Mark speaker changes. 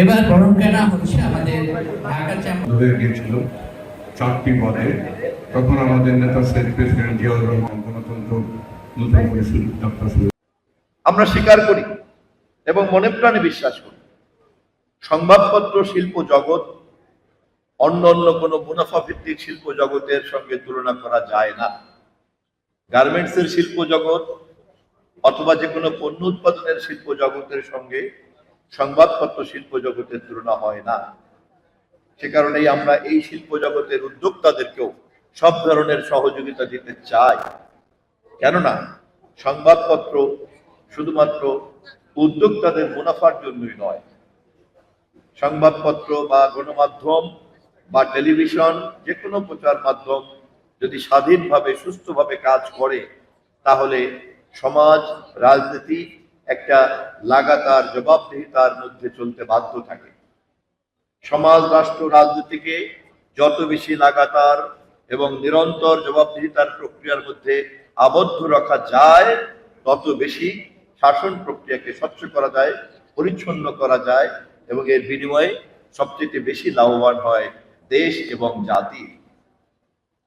Speaker 1: এবার বরণ কেনা হচ্ছে আমাদের ঢাকা চ্যাম্বার
Speaker 2: গিয়েছিল 4টি পদে। তখন আমাদের নেতা সেফ প্রেসিডেন্ট জিয়াউর রহমান গণতন্ত্র নতুন পরিষদ যাত্রা শুরু।
Speaker 3: আমরা স্বীকার করি এবং মনে প্রাণে বিশ্বাস করি, সংবাদপত্র শিল্প জগৎ অন্য অন্য কোনো মুনাফা ভিত্তিক শিল্প জগতের সঙ্গে তুলনা করা যায় না। গার্মেন্টসের শিল্প জগৎ অথবা যে কোনো পণ্য উৎপাদনের শিল্প জগতের সঙ্গে সংবাদপত্র শিল্প জগতের তুলনা হয় না। সে কারণেই আমরা এই শিল্প জগতের উদ্যোক্তাদেরকেও সব ধরনের সহযোগিতা দিতে চাই। কেননা সংবাদপত্র শুধুমাত্র উদ্যোক্তাদের মুনাফার জন্যই নয়। সংবাদপত্র বা গণমাধ্যম বা টেলিভিশন যে কোনো প্রচার মাধ্যম যদি স্বাধীনভাবে সুস্থভাবে কাজ করে, তাহলে সমাজ রাজনীতি একটা লাগাতার জবাবদিহিতার মধ্যে চলতে বাধ্য থাকে। সমাজ রাষ্ট্র রাজনীতিকে যত বেশি লাগাতার এবং নিরন্তর জবাবদিহিতার প্রক্রিয়ার মধ্যে আবদ্ধ রাখা যায়, তত বেশি শাসন প্রক্রিয়াকে স্বচ্ছ করা যায়, পরিচ্ছন্ন করা যায় এবং এর বিনিময়ে সবচেয়ে বেশি লাভবান হয় দেশ এবং জাতি।